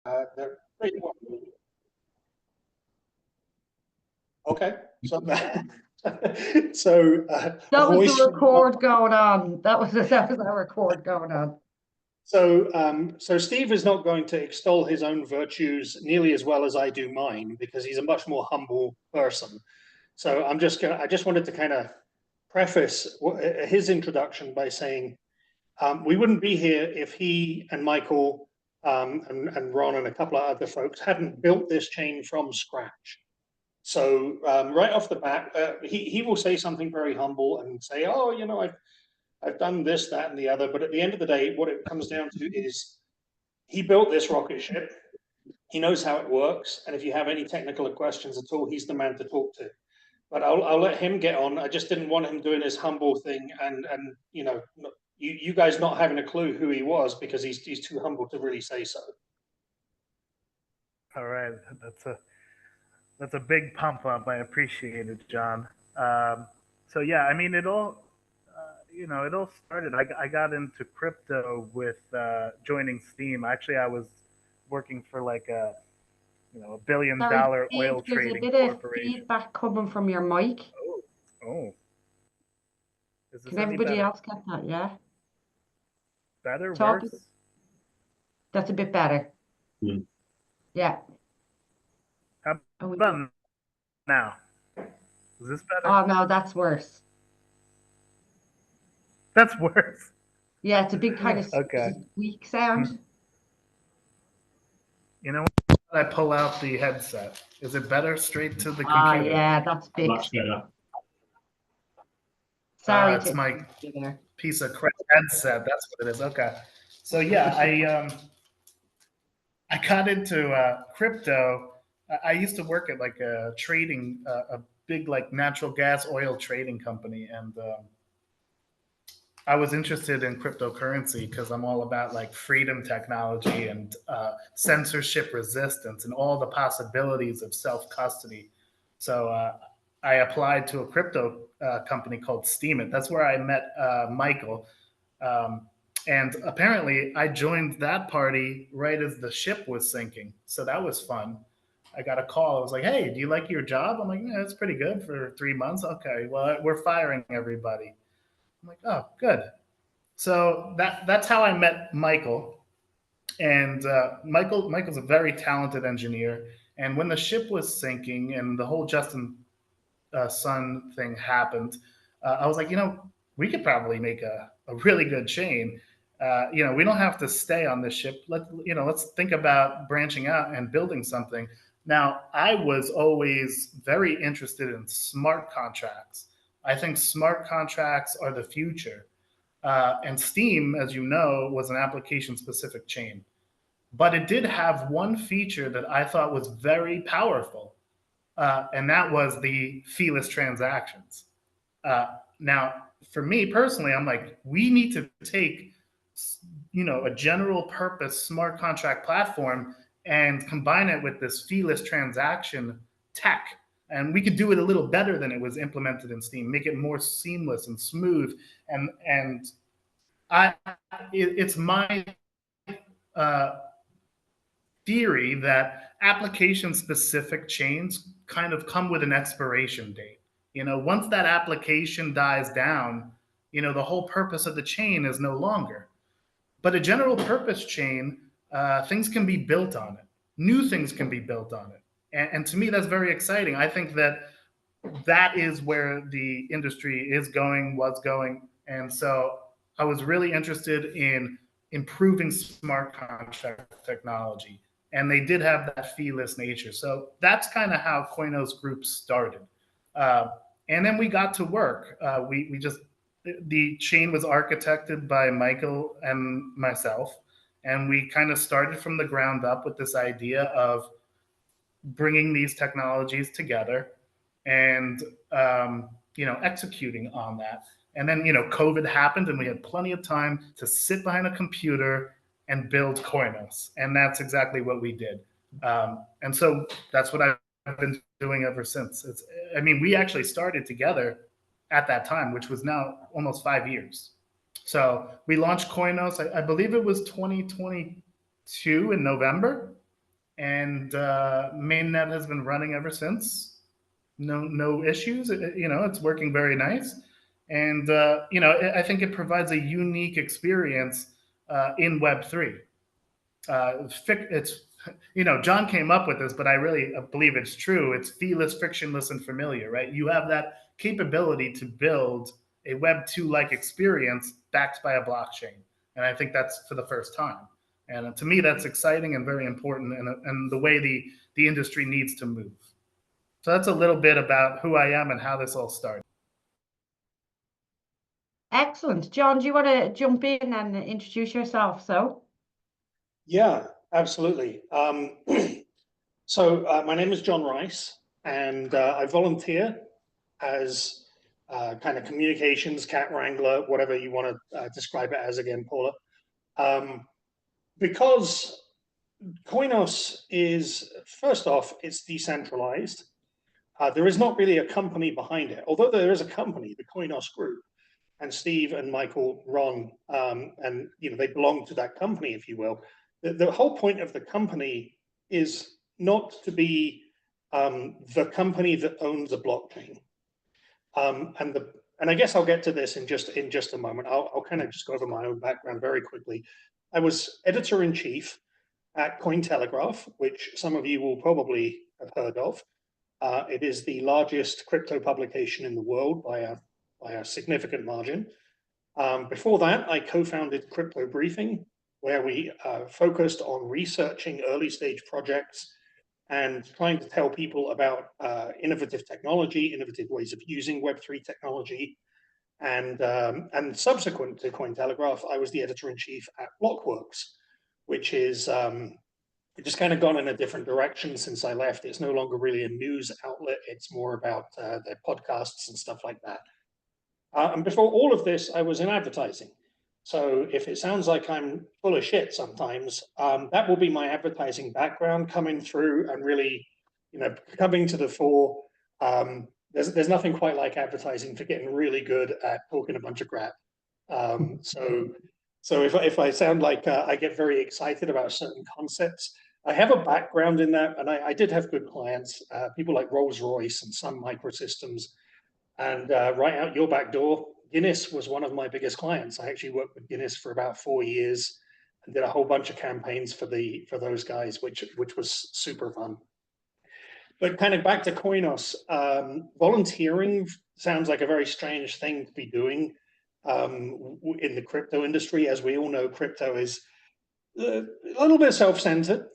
they're pretty well. Okay, so so That was the voice. record going on. That was our record going on. So Steve is not going to extol his own virtues nearly as well as I do mine because he's a much more humble person. So I just wanted to kind of preface his introduction by saying we wouldn't be here if he and Michael and Ron and a couple of other folks hadn't built this chain from scratch. So right off the bat, he will say something very humble and say, "Oh, you know, I've done this, that, and the other." But at the end of the day, what it comes down to is he built this rocket ship. He knows how it works, and if you have any technical questions at all, he's the man to talk to. But I'll let him get on. I just didn't want him doing his humble thing, and you know, you guys not having a clue who he was because he's too humble to really say so. All right, that's a big pump up. I appreciate it, John. So yeah, I mean, it all it all started. I got into crypto with joining Steam. Actually, I was working for like a $1 billion Sorry, Steve, oil there's trading a bit of corporation. feedback coming from your mic. Oh. Is this Can any everybody better? else get that? Yeah. Better, Talk. worse? That's a bit better. Mm. Yeah. How about now? Is this better? Oh no, that's worse. That's worse. Yeah, it's a big kind of Okay. squeak sound. You know what? I pull out the headset. Is it better straight to the computer? Yeah, that's big. Much better. Sorry, it's my piece of crap headset. That's what it is. Okay. So yeah, I got into crypto. I used to work at like a trading, a big like natural gas oil trading company, and I was interested in cryptocurrency because I'm all about like freedom technology and censorship resistance and all the possibilities of self custody. So I applied to a crypto company called Steemit. That's where I met Michael. And apparently, I joined that party right as the ship was sinking. So that was fun. I got a call. I was like, "Hey, do you like your job?" I'm like, "Yeah, it's pretty good for 3 months." Okay, well, we're firing everybody. I'm like, "Oh, good." So that's how I met Michael. And Michael's a very talented engineer. And when the ship was sinking and the whole Justin Sun thing happened, I was like, we could probably make a really good chain. We don't have to stay on this ship. Let's think about branching out and building something. Now, I was always very interested in smart contracts. I think smart contracts are the future. And Steam, as you know, was an application specific chain. But it did have one feature that I thought was very powerful, and that was the Feeless transactions. Now, for me personally, I'm like, we need to take, a general purpose smart contract platform and combine it with this Feeless transaction tech. And we could do it a little better than it was implemented in Steam, make it more seamless and smooth. And it's my uh, theory that application specific chains kind of come with an expiration date. Once that application dies down, the whole purpose of the chain is no longer. But a general purpose chain, things can be built on it. New things can be built on it. And to me, that's very exciting. I think that is where the industry is going, was going. And so I was really interested in improving smart contract technology. And they did have that feeless nature. So that's kind of how Koinos Group started. And then we got to work. The chain was architected by Michael and myself. And we kind of started from the ground up with this idea of bringing these technologies together and executing on that. And then COVID happened, and we had plenty of time to sit behind a computer and build Koinos, and that's exactly what we did. And so that's what I've been doing ever since. We actually started together at that time, which was now almost 5 years. So we launched Koinos. I believe it was 2022 in November. and mainnet has been running ever since. No issues. It's working very nice, and I think it provides a unique experience in Web3. It's Jon came up with this, but I really believe it's true. It's feeless, frictionless, and familiar, right? You have that capability to build a Web 2-like experience backed by a blockchain, and I think that's for the first time. And to me, that's exciting and very important, and the way the industry needs to move. So that's a little bit about who I am and how this all started. Excellent. Jon, do you want to jump in and introduce yourself? Yeah, absolutely. So my name is Jon Rice, and I volunteer as kind of communications cat wrangler, whatever you want to describe it as again, Paula. Because Koinos is, first off, it's decentralized. There is not really a company behind it, although there is a company, the Koinos Group, and Steve and Michael, Ron, and they belong to that company, if you will. The whole point of the company is not to be the company that owns a blockchain. And I guess I'll get to this in just a moment. I'll kind of just go over my own background very quickly. I was editor-in-chief at Cointelegraph, which some of you will probably have heard of. It is the largest crypto publication in the world by a significant margin. Before that, I co-founded Crypto Briefing, where we focused on researching early-stage projects and trying to tell people about innovative technology, innovative ways of using Web3 technology. And subsequent to Cointelegraph, I was the editor-in-chief at Blockworks, which is just kind of gone in a different direction since I left. It's no longer really a news outlet. It's more about their podcasts and stuff like that. And before all of this, I was in advertising. So if it sounds like I'm full of shit sometimes, that will be my advertising background coming through and really, coming to the fore. There's nothing quite like advertising for getting really good at talking a bunch of crap. So if I sound like I get very excited about certain concepts, I have a background in that, and I did have good clients, people like Rolls-Royce and some Microsystems, and right out your back door, Guinness was one of my biggest clients. I actually worked with Guinness for about 4 years and did a whole bunch of campaigns for those guys, which was super fun. But kind of back to Koinos, volunteering sounds like a very strange thing to be doing in the crypto industry. As we all know, crypto is a little bit self-centered.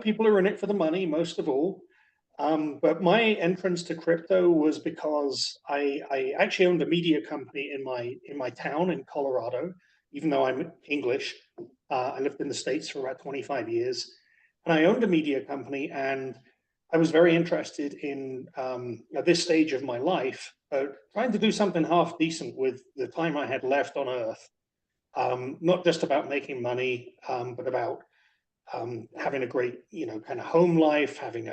People are in it for the money, most of all. But my entrance to crypto was because I actually owned a media company in my town in Colorado, even though I'm English. I lived in the States for about 25 years, and I owned a media company, and I was very interested in, at this stage of my life, trying to do something half decent with the time I had left on Earth. Not just about making money, but about having a great, kind of home life, having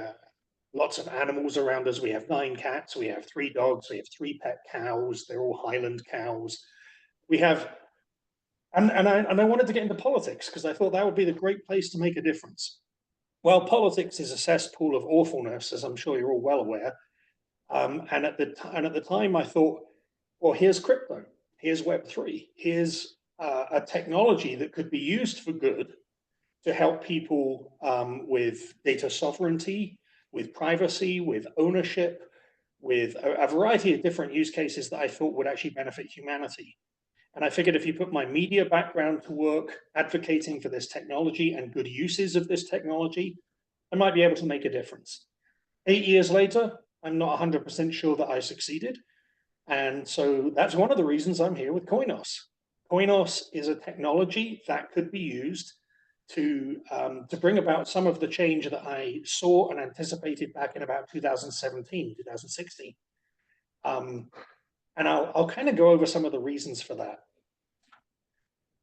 lots of animals around us. We have 9 cats, we have 3 dogs, we have 3 pet cows. They're all Highland cows. We have, and I wanted to get into politics because I thought that would be the great place to make a difference. Well, politics is a cesspool of awfulness, as I'm sure you're all well aware. And at the time, I thought, well, here's crypto, here's Web3, here's a technology that could be used for good to help people with data sovereignty, with privacy, with ownership, with a variety of different use cases that I thought would actually benefit humanity. And I figured if you put my media background to work advocating for this technology and good uses of this technology, I might be able to make a difference. 8 years later, I'm not 100% sure that I succeeded. And so that's one of the reasons I'm here with Koinos. Koinos is a technology that could be used to bring about some of the change that I saw and anticipated back in about 2017, 2016. And I'll kind of go over some of the reasons for that.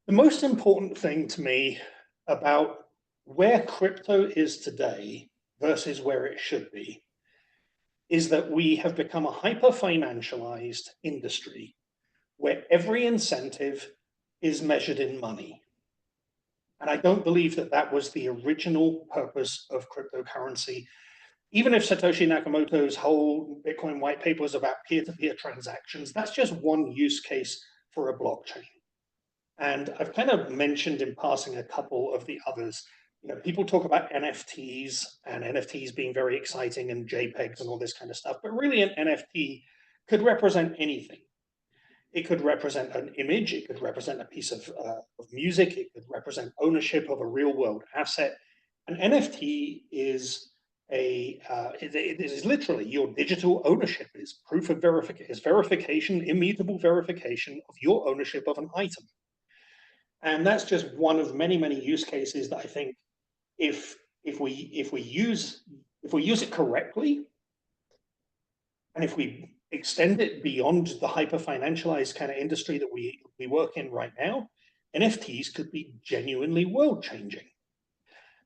The most important thing to me about where crypto is today versus where it should be is that we have become a hyper-financialized industry where every incentive is measured in money. And I don't believe that that was the original purpose of cryptocurrency. Even if Satoshi Nakamoto's whole Bitcoin white paper was about peer-to-peer transactions, that's just one use case for a blockchain. And I've kind of mentioned in passing a couple of the others. You know, people talk about NFTs and NFTs being very exciting and JPEGs and all this kind of stuff, but really an NFT could represent anything. It could represent an image, it could represent a piece of music, it could represent ownership of a real world asset. An NFT is it is literally your digital ownership, is proof of verification, is verification, immutable verification of your ownership of an item. And that's just one of many, many use cases that I think if we use it correctly, and if we extend it beyond the hyper financialized kind of industry that we work in right now, NFTs could be genuinely world changing.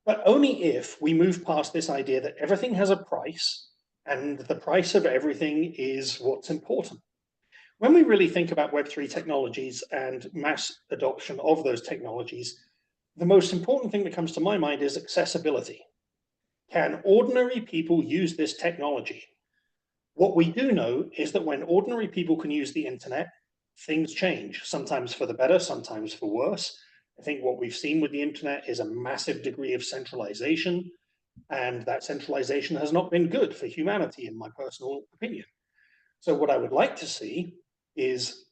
But only if we move past this idea that everything has a price and the price of everything is what's important. When we really think about Web3 technologies and mass adoption of those technologies, the most important thing that comes to my mind is accessibility. Can ordinary people use this technology? What we do know is that when ordinary people can use the internet, things change, sometimes for the better, sometimes for worse. I think what we've seen with the internet is a massive degree of centralization, and that centralization has not been good for humanity, in my personal opinion. So what I would like to see is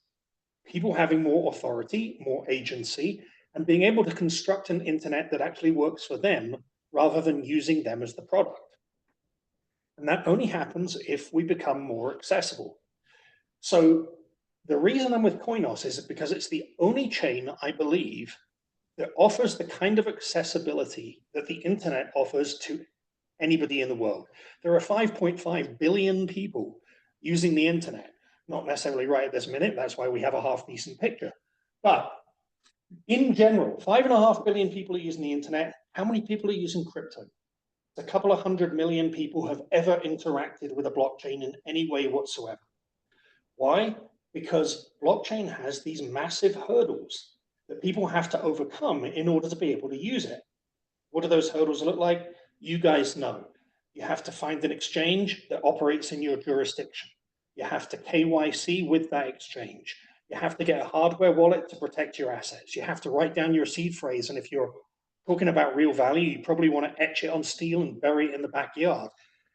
people having more authority, more agency, and being able to construct an internet that actually works for them rather than using them as the product. And that only happens if we become more accessible. So the reason I'm with Koinos is because it's the only chain, I believe, that offers the kind of accessibility that the internet offers to anybody in the world. There are 5.5 billion people using the internet. Not necessarily right at this minute, that's why we have a half-decent picture. But in general, 5.5 billion people are using the internet. How many people are using crypto? A couple of 100 million people have ever interacted with a blockchain in any way whatsoever. Why? Because blockchain has these massive hurdles that people have to overcome in order to be able to use it. What do those hurdles look like? You guys know. You have to find an exchange that operates in your jurisdiction. You have to KYC with that exchange. You have to get a hardware wallet to protect your assets. You have to write down your seed phrase. And if you're talking about real value, you probably want to etch it on steel and bury it in the backyard.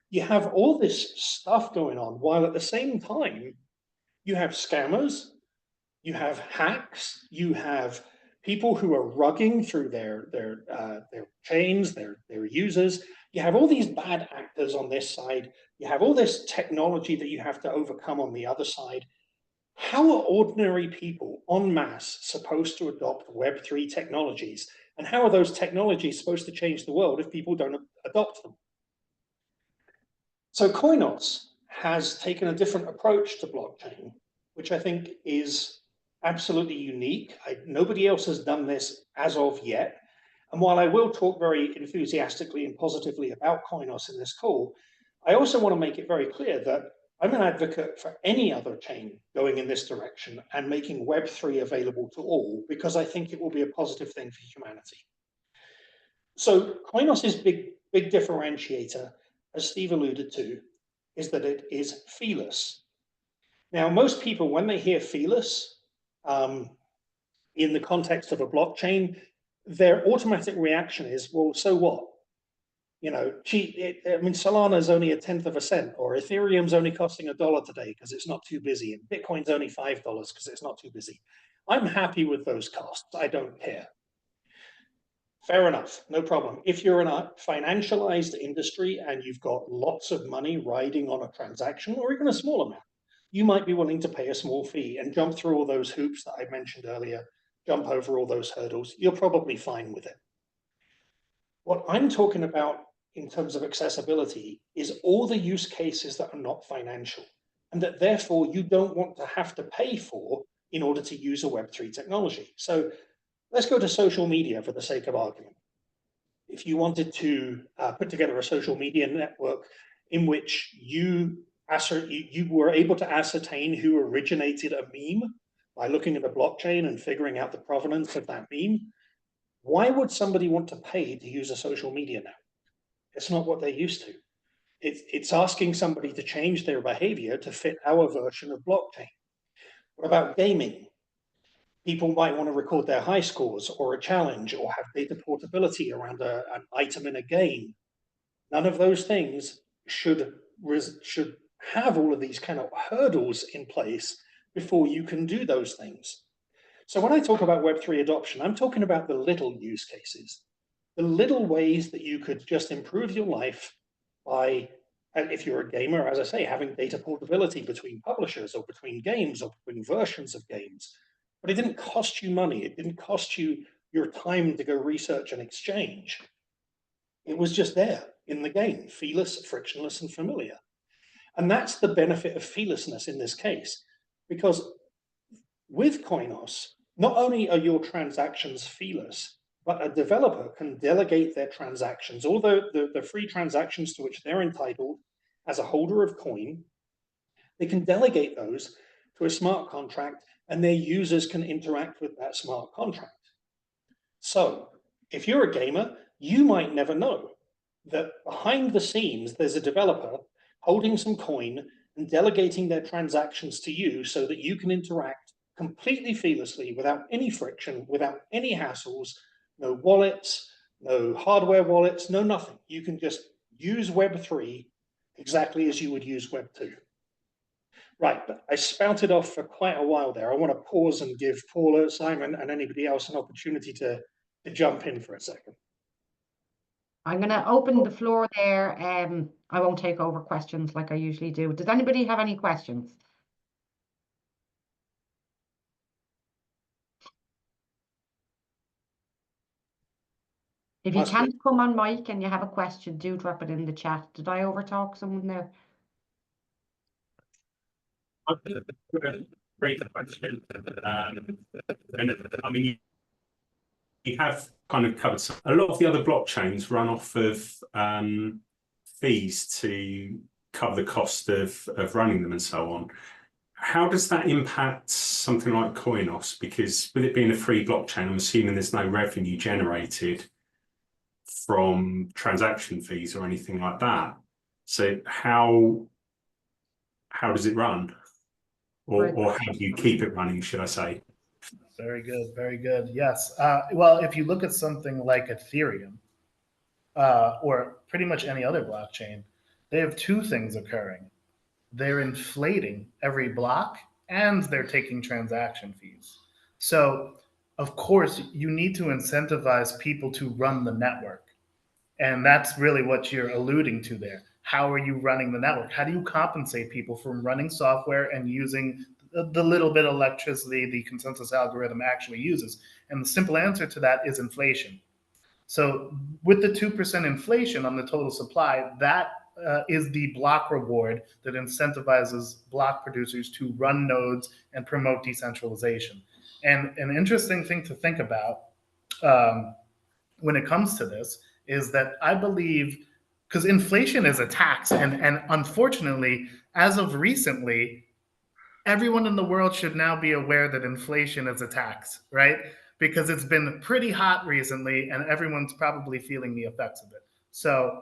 You have all this stuff going on, while at the same time, you have scammers, you have hacks, you have people who are rugging through their chains, their users. You have all these bad actors on this side. You have all this technology that you have to overcome on the other side. How are ordinary people en masse supposed to adopt Web3 technologies? And how are those technologies supposed to change the world if people don't adopt them? So Koinos has taken a different approach to blockchain, which I think is absolutely unique. Nobody else has done this as of yet. And while I will talk very enthusiastically and positively about Koinos in this call, I also want to make it very clear that I'm an advocate for any other chain going in this direction and making Web3 available to all, because I think it will be a positive thing for humanity. So Koinos' big differentiator, as Steve alluded to, is that it is feeless. Now, most people, when they hear feeless, in the context of a blockchain, their automatic reaction is, well, so what? You know, Solana's only 1/10 of a cent, or Ethereum's only costing $1 today because it's not too busy, and Bitcoin's only $5 because it's not too busy. I'm happy with those costs. I don't care. Fair enough, no problem. If you're in a financialized industry and you've got lots of money riding on a transaction, or even a small amount, you might be willing to pay a small fee and jump through all those hoops that I mentioned earlier, jump over all those hurdles. You're probably fine with it. What I'm talking about in terms of accessibility is all the use cases that are not financial, and that therefore you don't want to have to pay for in order to use a Web3 technology. So let's go to social media for the sake of argument. If you wanted to put together a social media network in which you were able to ascertain who originated a meme by looking at the blockchain and figuring out the provenance of that meme, Why would somebody want to pay to use a social media now? It's not what they're used to. It's asking somebody to change their behavior to fit our version of blockchain. What about gaming? People might want to record their high scores or a challenge or have data portability around an item in a game. None of those things should have all of these kind of hurdles in place before you can do those things. So when I talk about Web3 adoption, I'm talking about the little use cases, the little ways that you could just improve your life by, and if you're a gamer, as I say, having data portability between publishers or between games or between versions of games. But it didn't cost you money. It didn't cost you your time to go research and exchange. It was just there in the game, feeless, frictionless, and familiar. And that's the benefit of feelessness in this case, because with Koinos, not only are your transactions feeless, but a developer can delegate their transactions, all the free transactions to which they're entitled as a holder of coin. They can delegate those to a smart contract, and their users can interact with that smart contract. So if you're a gamer, you might never know that behind the scenes, there's a developer holding some coin and delegating their transactions to you so that you can interact completely feelessly without any friction, without any hassles, no wallets, no hardware wallets, no nothing. You can just use Web3 exactly as you would use Web2. Right, but I spouted off for quite a while there. I want to pause and give Paula, Simon, and anybody else an opportunity to jump in for a second. I'm going to open the floor there. I won't take over questions like I usually do. Does anybody have any questions? If you can't come on mic and you have a question, do drop it in the chat. Did I overtalk someone there? Great question. I mean, you have kind of covered a lot of the other blockchains run off of fees to cover the cost of running them and so on. How does that impact something like Koinos? Because with it being a free blockchain, I'm assuming there's no revenue generated from transaction fees or anything like that. So how does it run? Or how do you keep it running, should I say? Very good, very good. Yes. Well, if you look at something like Ethereum or pretty much any other blockchain, they have two things occurring. They're inflating every block and they're taking transaction fees. So, of course, you need to incentivize people to run the network. And that's really what you're alluding to there. How are you running the network? How do you compensate people from running software and using the little bit of electricity the consensus algorithm actually uses? And the simple answer to that is inflation. So with the 2% inflation on the total supply, that is the block reward that incentivizes block producers to run nodes and promote decentralization. And an interesting thing to think about when it comes to this is that I believe, because inflation is a tax, and unfortunately, as of recently, everyone in the world should now be aware that inflation is a tax, right? Because it's been pretty hot recently, and everyone's probably feeling the effects of it. So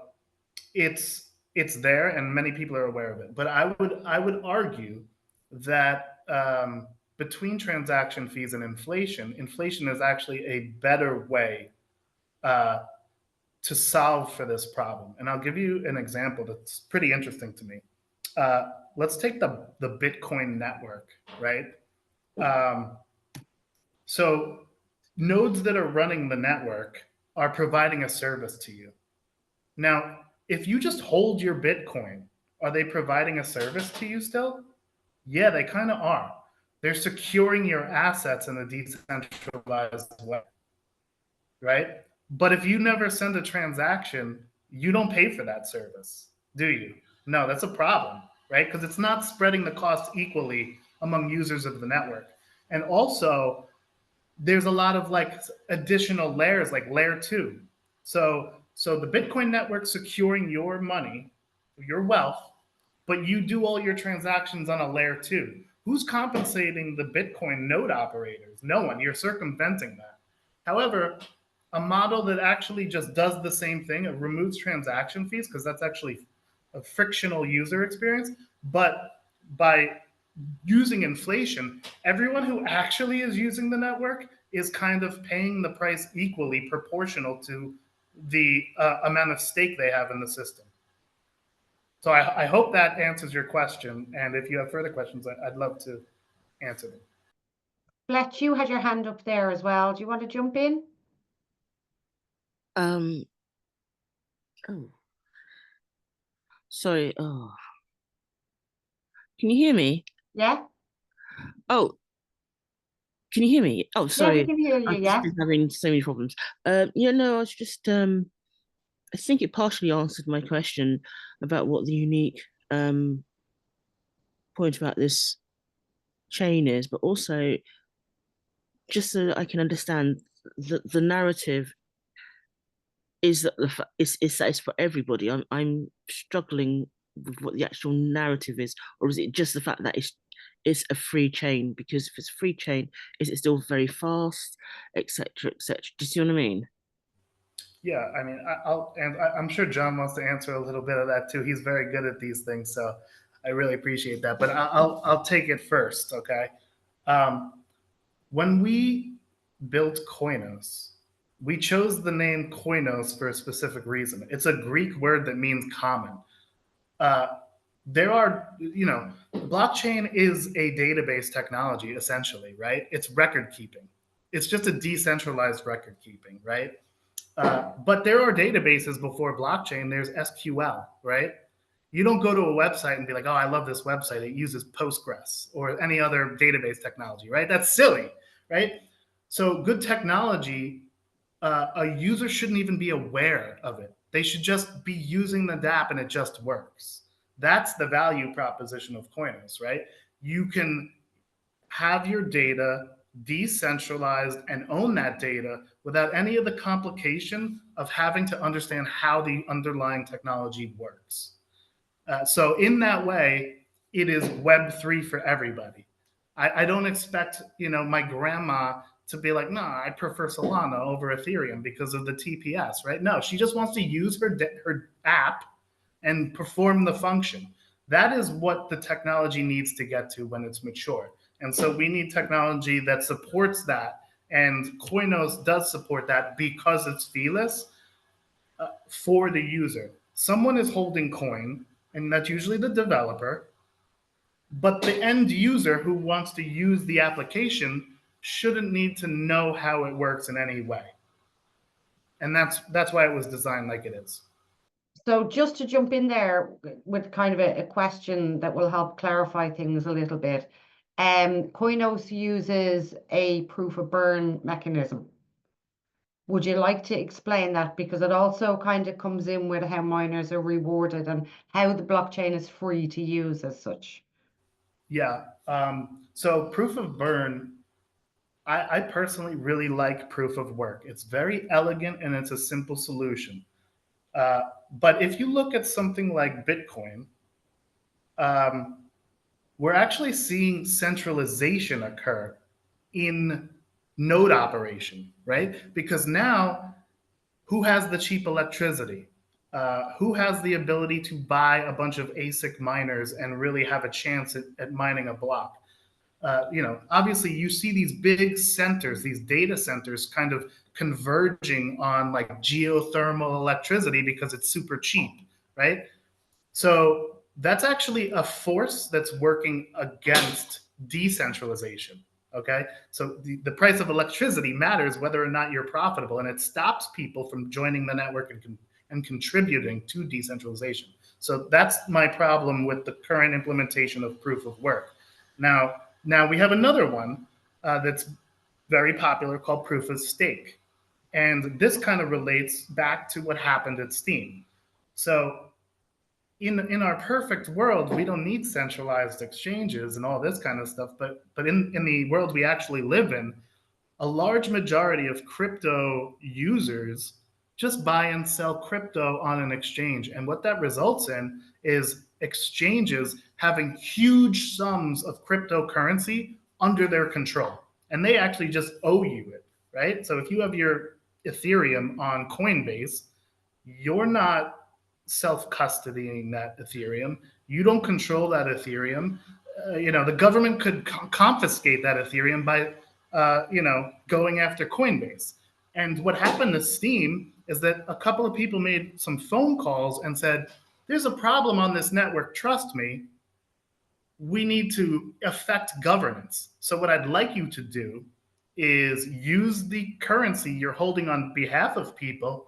it's there, and many people are aware of it. But I would argue that between transaction fees and inflation is actually a better way to solve for this problem. And I'll give you an example that's pretty interesting to me. Let's take the Bitcoin network, right? So nodes that are running the network are providing a service to you. Now, if you just hold your Bitcoin, are they providing a service to you still? Yeah, they kind of are. They're securing your assets in a decentralized way, right? But if you never send a transaction, you don't pay for that service, do you? No, that's a problem, right? Because it's not spreading the cost equally among users of the network. And also, there's a lot of like additional layers, like layer 2. So the Bitcoin network securing your money, your wealth, but you do all your transactions on a layer 2. Who's compensating the Bitcoin node operators? No one. You're circumventing that. However, a model that actually just does the same thing. It removes transaction fees because that's actually a frictional user experience. But by using inflation, everyone who actually is using the network is kind of paying the price equally proportional to the amount of stake they have in the system. So I hope that answers your question. And if you have further questions, I'd love to answer them. Fletch, you had your hand up there as well. Do you want to jump in? Oh, sorry. Oh, can you hear me? Yeah? Oh, can you hear me? Oh, Yeah, we sorry. can hear you, I've yeah. just been having so many problems. Yeah, no, I was just I think it partially answered my question about what the unique point about this chain is, but also just so that I can understand the narrative is that is that it's for everybody. I'm struggling with what the actual narrative is, or is it just the fact that it's a free chain? Because if it's a free chain, is it still very fast, etc., etc.? Do you see what I mean? Yeah, I mean, I'm sure John wants to answer a little bit of that too. He's very good at these things, so I really appreciate that. But I'll take it first, okay? When we built Koinos, we chose the name Koinos for a specific reason. It's a Greek word that means common. There are, blockchain is a database technology essentially, right? It's record keeping. It's just a decentralized record keeping, right? But there are databases before blockchain. There's SQL, right? You don't go to a website and be like, oh, I love this website. It uses Postgres or any other database technology, right? That's silly, right? So good technology, a user shouldn't even be aware of it. They should just be using the dApp and it just works. That's the value proposition of Coinos, right? You can have your data decentralized and own that data without any of the complication of having to understand how the underlying technology works. So in that way, it is Web3 for everybody. I don't expect, my grandma to be like, no, I prefer Solana over Ethereum because of the TPS, right? No, she just wants to use her app and perform the function. That is what the technology needs to get to when it's mature. And so we need technology that supports that. And Koinos does support that because it's feeless for the user. Someone is holding coin, and that's usually the developer. But the end user who wants to use the application shouldn't need to know how it works in any way. And that's why it was designed like it is. So just to jump in there with kind of a question that will help clarify things a little bit. Koinos uses a proof of burn mechanism. Would you like to explain that? Because it also kind of comes in with how miners are rewarded and how the blockchain is free to use as such. Yeah. So proof of burn, I personally really like proof of work. It's very elegant and it's a simple solution. But if you look at something like Bitcoin, we're actually seeing centralization occur in node operation, right? Because now, who has the cheap electricity? Who has the ability to buy a bunch of ASIC miners and really have a chance at mining a block? Obviously you see these big centers, these data centers kind of converging on like geothermal electricity because it's super cheap, right? So that's actually a force that's working against decentralization. Okay. So the price of electricity matters whether or not you're profitable, and it stops people from joining the network and contributing to decentralization. So that's my problem with the current implementation of proof of work. Now we have another one that's very popular called proof of stake. And this kind of relates back to what happened at Steam. So in our perfect world, we don't need centralized exchanges and all this kind of stuff. But in the world we actually live in, a large majority of crypto users just buy and sell crypto on an exchange. And what that results in is exchanges having huge sums of cryptocurrency under their control. And they actually just owe you it, right? So if you have your Ethereum on Coinbase, you're not self-custodying that Ethereum. You don't control that Ethereum. The government could confiscate that Ethereum by, going after Coinbase. And what happened to Steem is that a couple of people made some phone calls and said, there's a problem on this network, trust me. We need to affect governance. So what I'd like you to do is use the currency you're holding on behalf of people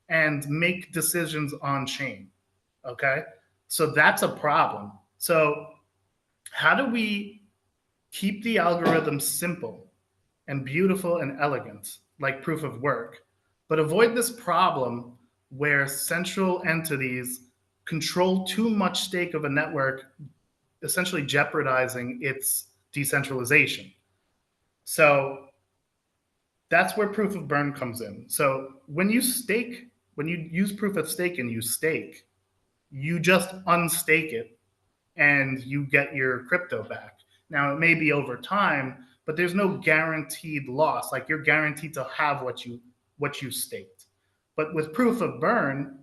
and make decisions on chain. Okay? So that's a problem. So how do we keep the algorithm simple and beautiful and elegant, like proof of work, but avoid this problem where central entities control too much stake of a network, essentially jeopardizing its decentralization? So that's where proof of burn comes in. So when you use proof of stake and you stake, you just unstake it and you get your crypto back. Now, it may be over time, but there's no guaranteed loss. Like, you're guaranteed to have what you staked. But with proof of burn,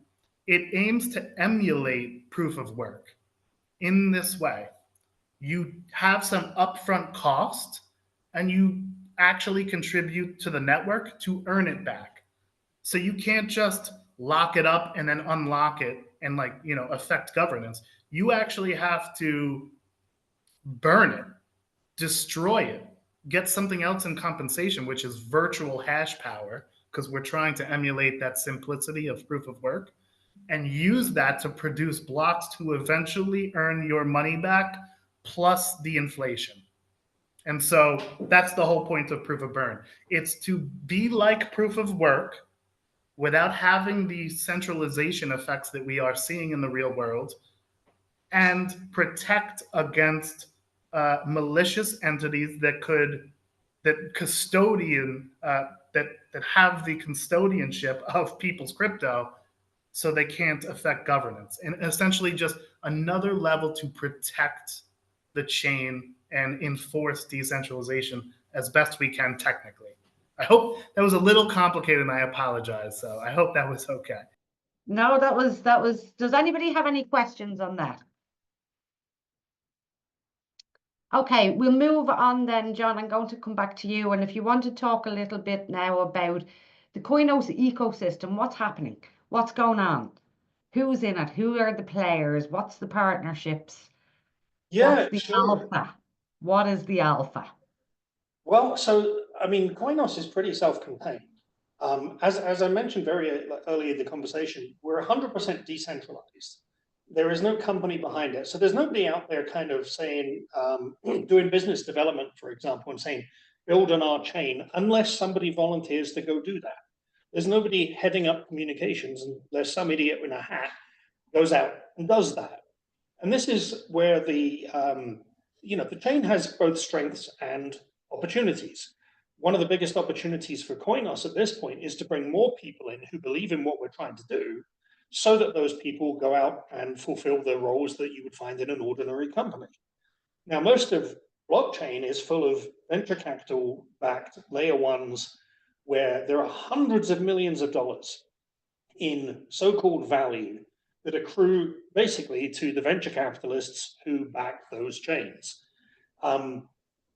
it aims to emulate proof of work in this way. You have some upfront cost and you actually contribute to the network to earn it back. So you can't just lock it up and then unlock it and affect governance. You actually have to burn it, destroy it, get something else in compensation, which is virtual hash power, because we're trying to emulate that simplicity of proof of work, and use that to produce blocks to eventually earn your money back plus the inflation. And so that's the whole point of proof of burn. It's to be like proof of work without having the centralization effects that we are seeing in the real world, and protect against malicious entities that have the custodianship of people's crypto, so they can't affect governance. And essentially just another level to protect the chain and enforce decentralization as best we can technically. I hope that was a little complicated and I apologize. So I hope that was okay. No, that was, does anybody have any questions on that? Okay, we'll move on then, John. I'm going to come back to you. And if you want to talk a little bit now about the Koinos ecosystem, what's happening? What's going on? Who's in it? Who are the players? What's the partnerships? Yeah, What's the sure. alpha? What is the alpha? Well, so, I mean, Koinos is pretty self-contained. As I mentioned very early in the conversation, we're 100% decentralized. There is no company behind it. So there's nobody out there kind of saying, doing business development, for example, and saying, build on our chain, unless somebody volunteers to go do that. There's nobody heading up communications, and there's some idiot in a hat goes out and does that. And this is where the chain has both strengths and opportunities. One of the biggest opportunities for Koinos at this point is to bring more people in who believe in what we're trying to do, so that those people go out and fulfill the roles that you would find in an ordinary company. Now, most of blockchain is full of venture capital backed layer ones, where there are hundreds of millions of dollars in so-called value that accrue basically to the venture capitalists who back those chains.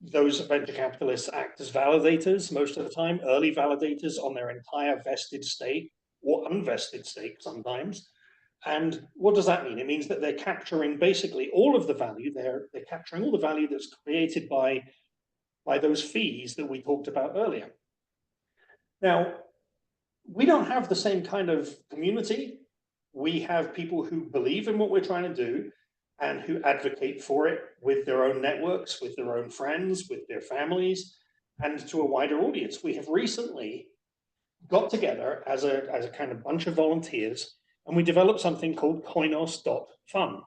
Those venture capitalists act as validators most of the time, early validators on their entire vested stake or unvested stake sometimes. And what does that mean? It means that they're capturing basically all of the value. They're capturing all the value that's created by those fees that we talked about earlier. Now, we don't have the same kind of community. We have people who believe in what we're trying to do and who advocate for it with their own networks, with their own friends, with their families, and to a wider audience. We have recently got together as a kind of bunch of volunteers, and we developed something called koinos.fun.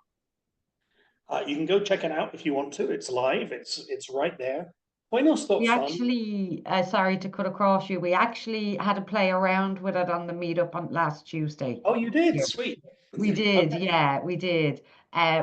You can go check it out if you want to. It's live. It's right there. Koinos.fun. We actually, sorry to cut across you, we actually had to play around with it on the meetup on last Tuesday. Oh, you did? Yeah. Sweet. We did, Okay. yeah, we did.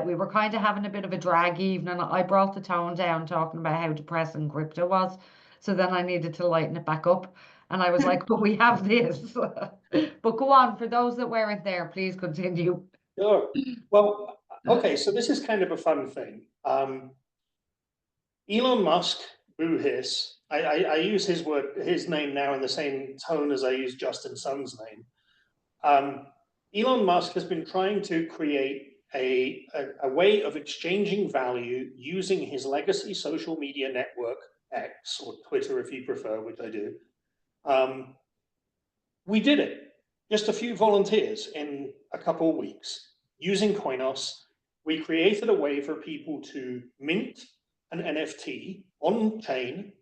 We were kind of having a bit of a drag evening. I brought the tone down talking about how depressing crypto was. So then I needed to lighten it back up. And I was like, but we have this. But go on, for those that weren't there, please continue. Sure. Well, okay, so this is kind of a fun thing. Elon Musk, boo hiss. I use his name now in the same tone as I use Justin Sun's name. Elon Musk has been trying to create a way of exchanging value using his legacy social media network, X, or Twitter if you prefer, which I do. We did it. Just a few volunteers in a couple of weeks. Using Koinos, we created a way for people to mint an NFT on chain,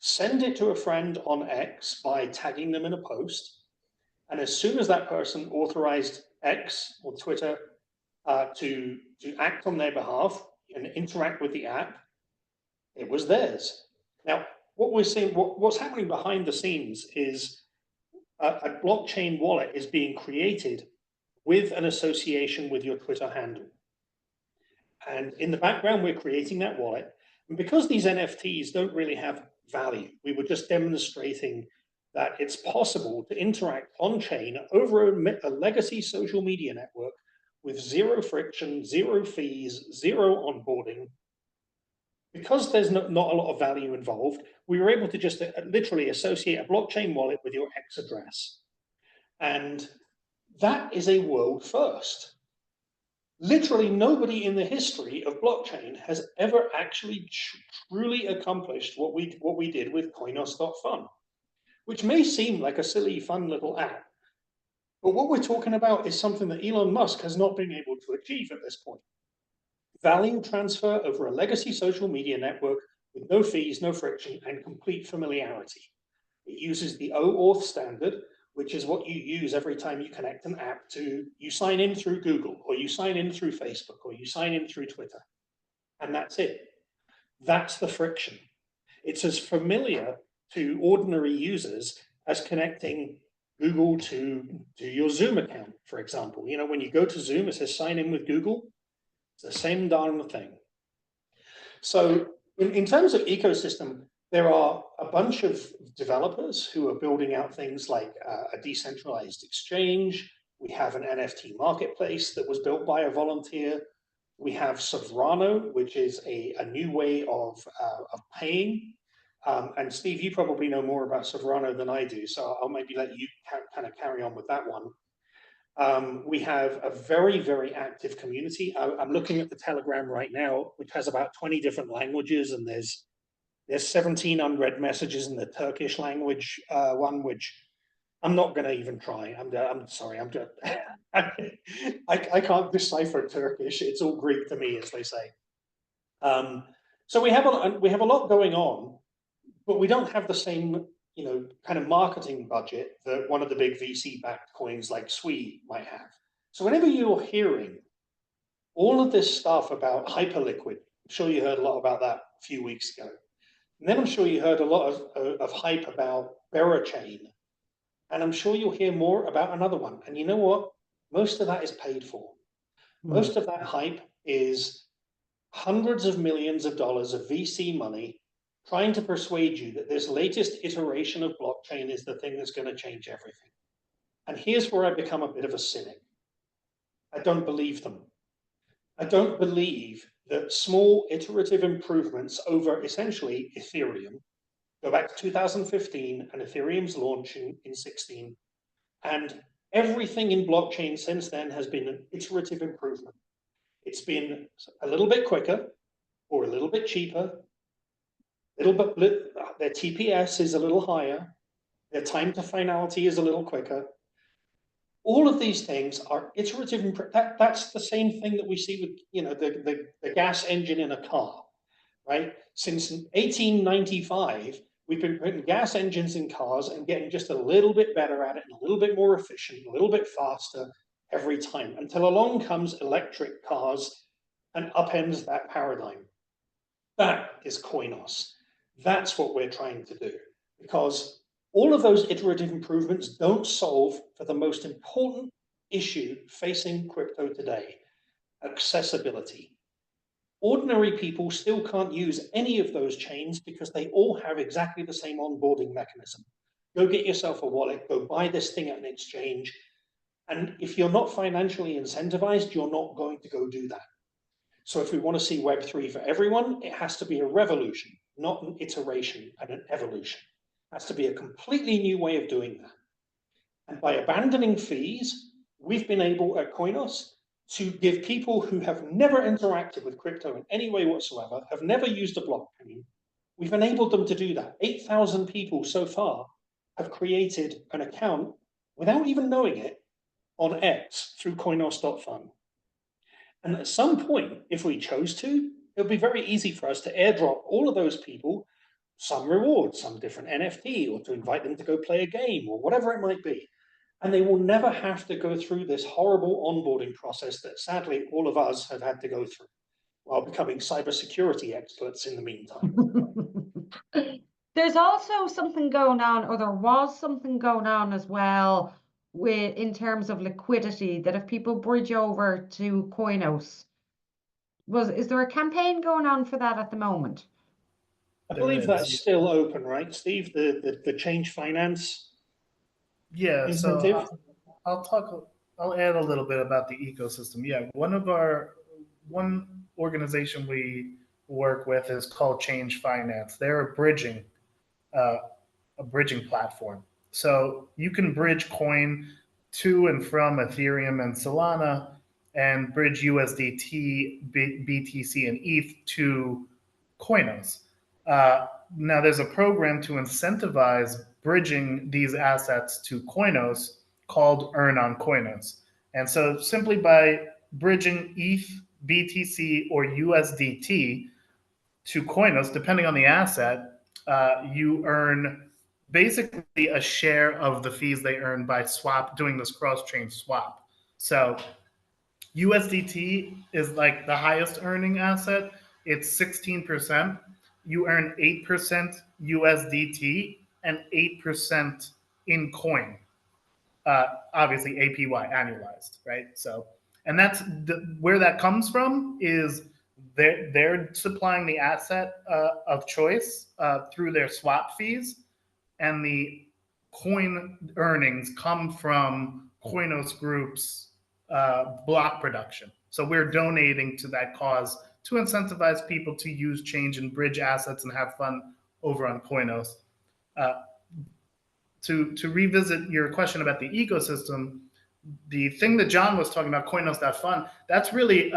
send it to a friend on X by tagging them in a post, and as soon as that person authorized X or Twitter to act on their behalf and interact with the app, it was theirs. Now, what we're seeing, what's happening behind the scenes is a blockchain wallet is being created with an association with your Twitter handle. And in the background, we're creating that wallet. And because these NFTs don't really have value, we were just demonstrating that it's possible to interact on-chain over a legacy social media network with zero friction, zero fees, zero onboarding. Because there's not a lot of value involved, we were able to just literally associate a blockchain wallet with your X address. And that is a world first. Literally nobody in the history of blockchain has ever actually truly accomplished what we did with koinos.fun, which may seem like a silly, fun little app. But what we're talking about is something that Elon Musk has not been able to achieve at this point. Value transfer over a legacy social media network with no fees, no friction, and complete familiarity. It uses the OAuth standard, which is what you use every time you connect an app to, you sign in through Google, or you sign in through Facebook, or you sign in through Twitter. And that's it. That's the friction. It's as familiar to ordinary users as connecting Google to your Zoom account, for example. You know, when you go to Zoom, it says sign in with Google. It's the same darn thing. So in terms of ecosystem, there are a bunch of developers who are building out things like a decentralized exchange. We have an NFT marketplace that was built by a volunteer. We have Sovrano, which is a new way of paying. And Steve, you probably know more about Sovrano than I do, so I'll maybe let you kind of carry on with that one. We have a very, very active community. I'm looking at the Telegram right now, which has about 20 different languages, and there's 17 unread messages in the Turkish language one, which I'm not going to even try. I'm sorry. I can't decipher Turkish. It's all Greek to me, as they say. So we have a lot going on, but we don't have the same, you know, kind of marketing budget that one of the big VC-backed coins like Sui might have. So whenever you're hearing all of this stuff about Hyperliquid, I'm sure you heard a lot about that a few weeks ago. And then I'm sure you heard a lot of hype about Berachain. And I'm sure you'll hear more about another one. And you know what? Most of that is paid for. Most of that hype is hundreds of millions of dollars of VC money trying to persuade you that this latest iteration of blockchain is the thing that's going to change everything. And here's where I become a bit of a cynic. I don't believe them. I don't believe that small iterative improvements over essentially Ethereum, go back to 2015 and Ethereum's launch in 16, and everything in blockchain since then has been an iterative improvement. It's been a little bit quicker or a little bit cheaper, their TPS is a little higher, their time to finality is a little quicker. All of these things are iterative. That's the same thing that we see with, you know, the gas engine in a car, right? Since 1895, we've been putting gas engines in cars and getting just a little bit better at it and a little bit more efficient, a little bit faster every time, until along comes electric cars and upends that paradigm. That is Koinos. That's what we're trying to do, because all of those iterative improvements don't solve for the most important issue facing crypto today, accessibility. Ordinary people still can't use any of those chains because they all have exactly the same onboarding mechanism. go get yourself a wallet, go buy this thing at an exchange. And if you're not financially incentivized, you're not going to go do that. So if we want to see Web3 for everyone, it has to be a revolution, not an iteration and an evolution. It has to be a completely new way of doing that. And by abandoning fees, we've been able at Koinos to give people who have never interacted with crypto in any way whatsoever, have never used a blockchain, we've enabled them to do that. 8,000 people so far have created an account without even knowing it on X through koinos.fun. And at some point, if we chose to, it would be very easy for us to airdrop all of those people some reward, some different NFT, or to invite them to go play a game or whatever it might be. And they will never have to go through this horrible onboarding process that sadly all of us have had to go through while becoming cybersecurity experts in the meantime. There's also something going on, or there was something going on as well, with in terms of liquidity, that if people bridge over to Koinos, is there a campaign going on for that at the moment? I believe that's still open, right, Steve? The change finance Yeah, incentive? so I'll add a little bit about the ecosystem. Yeah, one organization we work with is called Change Finance. They're a bridging platform. So you can bridge coin to and from Ethereum and Solana, and bridge USDT, BTC, and ETH to Koinos. Now, there's a program to incentivize bridging these assets to Koinos called Earn on Koinos. And so simply by bridging ETH, BTC, or USDT to Koinos, depending on the asset, you earn basically a share of the fees they earn by doing this cross-chain swap. So USDT is like the highest earning asset. It's 16%. You earn 8% USDT and 8% in coin. Obviously APY, annualized, right? So, and that's where that comes from is they're supplying the asset of choice through their swap fees, and the coin earnings come from Koinos Group's block production. So we're donating to that cause to incentivize people to use change and bridge assets and have fun over on Koinos. To revisit your question about the ecosystem, the thing that Jon was talking about, koinos.fun, that's really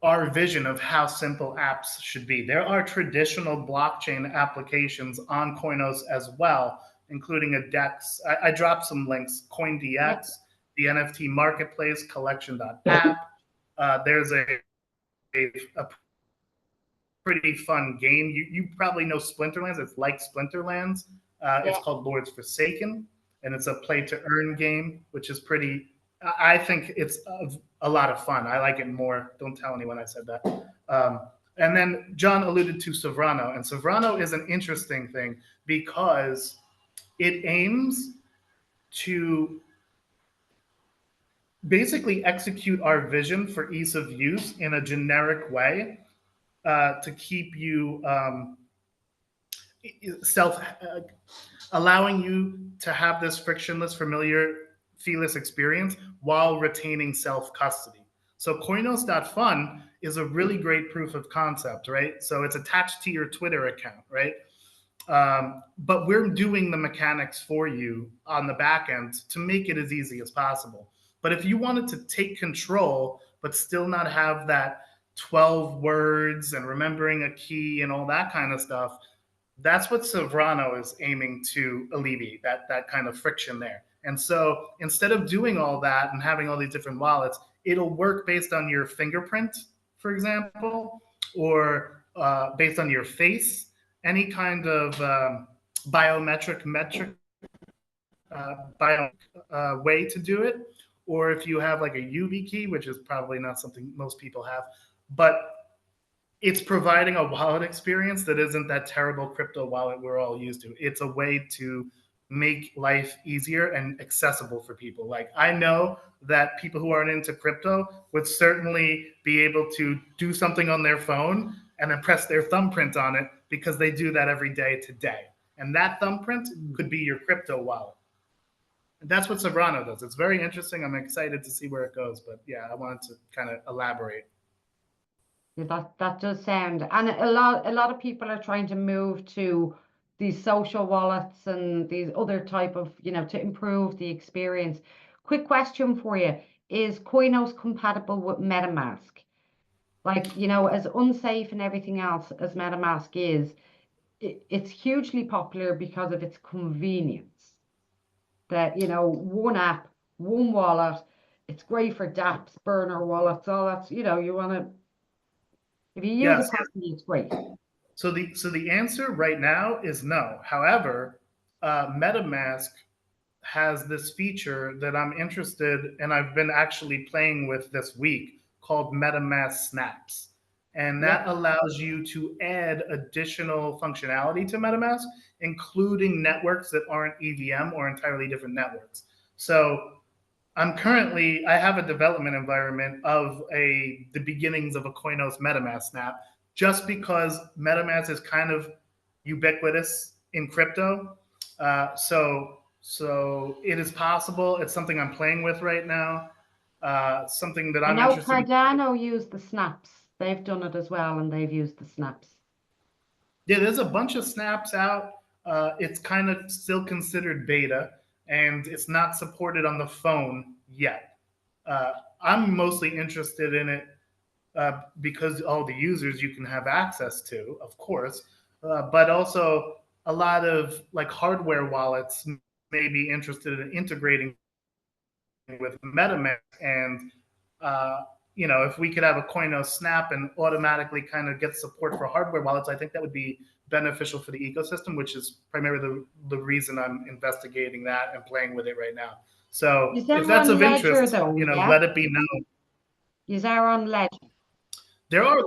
our vision of how simple apps should be. There are traditional blockchain applications on Koinos as well, including a DEX. I dropped some links, CoinDX, the NFT marketplace, collection.app. There's a pretty fun game. You probably know Splinterlands. It's like Splinterlands. It's called Lords Forsaken, and it's a play-to-earn game, which is pretty. I think it's a lot of fun. I like it more. Don't tell anyone I said that. And then Jon alluded to Sovrano, and Sovrano is an interesting thing because it aims to basically execute our vision for ease of use in a generic way to keep you allowing you to have this frictionless, familiar, feeless experience while retaining self-custody. So koinos.fun is a really great proof of concept, right? So it's attached to your Twitter account, right? But we're doing the mechanics for you on the back end to make it as easy as possible. But if you wanted to take control, but still not have that 12 words and remembering a key and all that kind of stuff, that's what Sovrano is aiming to alleviate, that kind of friction there. And so instead of doing all that and having all these different wallets, it'll work based on your fingerprint, for example, or based on your face, any kind of biometric way to do it. Or if you have like a YubiKey, which is probably not something most people have, but it's providing a wallet experience that isn't that terrible crypto wallet we're all used to. It's a way to make life easier and accessible for people. Like, I know that people who aren't into crypto would certainly be able to do something on their phone and then press their thumbprint on it because they do that every day today. And that thumbprint could be your crypto wallet. And that's what Sovrano does. It's very interesting. I'm excited to see where it goes. But yeah, I wanted to kind of elaborate. Yeah, that does sound, and a lot of people are trying to move to these social wallets and these other type of, to improve the experience. Quick question for you. Is Koinos compatible with MetaMask? Like, as unsafe and everything else as MetaMask is, it's hugely popular because of its convenience. That, one app, one wallet, it's great for dApps, burner wallets, all that, you want to, if you use Yes. it properly, it's great. So the answer right now is no. However, MetaMask has this feature that I'm interested and I've been actually playing with this week called MetaMask Snaps. And that allows you to add additional functionality to MetaMask, including networks that aren't EVM or entirely different networks. So I have a development environment of the beginnings of a Koinos MetaMask snap, just because MetaMask is kind of ubiquitous in crypto. So it is possible. It's something I'm playing with right now. Something that I'm interested in. Cardano used the snaps. They've done it as well, and they've used the snaps. Yeah, there's a bunch of snaps out. It's kind of still considered beta, and it's not supported on the phone yet. I'm mostly interested in it because all the users you can have access to, of course, but also a lot of like hardware wallets may be interested in integrating with MetaMask. And if we could have a Koinos snap and automatically kind of get support for hardware wallets, I think that would be beneficial for the ecosystem, which is primarily the reason I'm investigating that and playing with it right now. So if that's of interest, let it be known. Is our on Ledger? There are.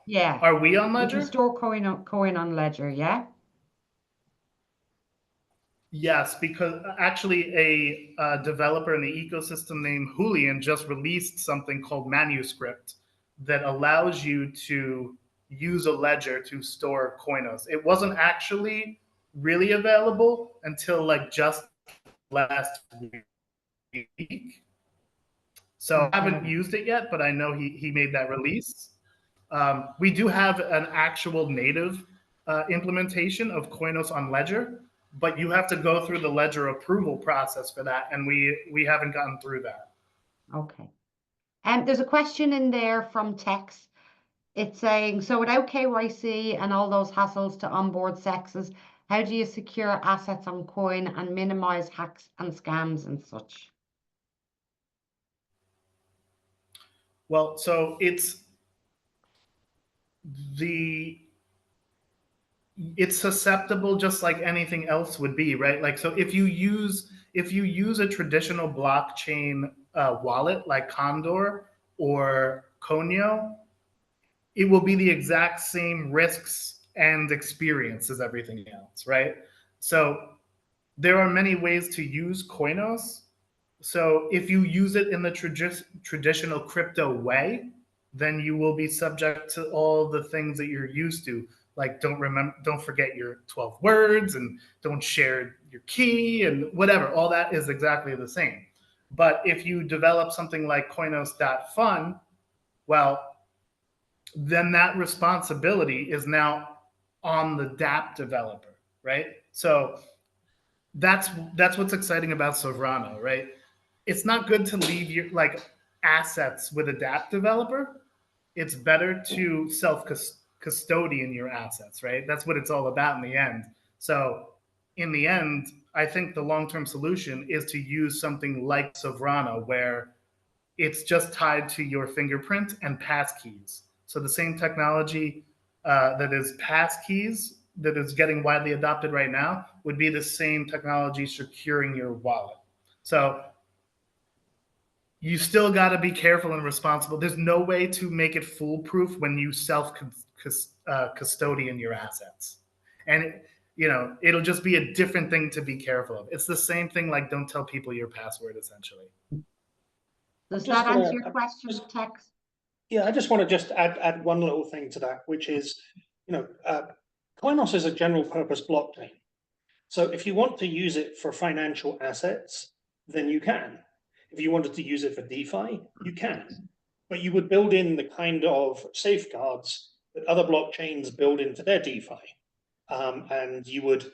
Yeah. Are we on Ledger? You can store coin on Ledger, yeah? Yes, because actually a developer in the ecosystem named Julian just released something called Manuscript that allows you to use a ledger to store Koinos. It wasn't actually really available until like just last week. So I haven't used it yet, but I know he made that release. We do have an actual native implementation of Koinos on Ledger, but you have to go through the Ledger approval process for that, and we haven't gotten through that. Okay. And there's a question in there from Tex. It's saying, so without KYC and all those hassles to onboard sexes, how do you secure assets on Coin and minimize hacks and scams and such? Well, so it's susceptible just like anything else would be, right? Like, so if you use a traditional blockchain wallet like Condor or Conio, it will be the exact same risks and experience as everything else, right? So there are many ways to use Koinos. So if you use it in the traditional crypto way, then you will be subject to all the things that you're used to. Like don't forget your 12 words and don't share your key and whatever. All that is exactly the same. But if you develop something like koinos.fun, well, then that responsibility is now on the dApp developer, right? So that's what's exciting about Sovrano, right? It's not good to leave your assets with a dApp developer. It's better to self-custodian your assets, right? That's what it's all about in the end. So in the end, I think the long-term solution is to use something like Sovrano, where it's just tied to your fingerprint and passkeys. So the same technology that is passkeys that is getting widely adopted right now would be the same technology securing your wallet. So you still got to be careful and responsible. There's no way to make it foolproof when you self-custodian your assets. And it'll just be a different thing to be careful of. It's the same thing like don't tell people your password, essentially. Does that answer your question, Tex? Yeah, I just want to just add one little thing to that, which is, Koinos is a general purpose blockchain. So if you want to use it for financial assets, then you can. If you wanted to use it for DeFi, you can. But you would build in the kind of safeguards that other blockchains build into their DeFi. And you would,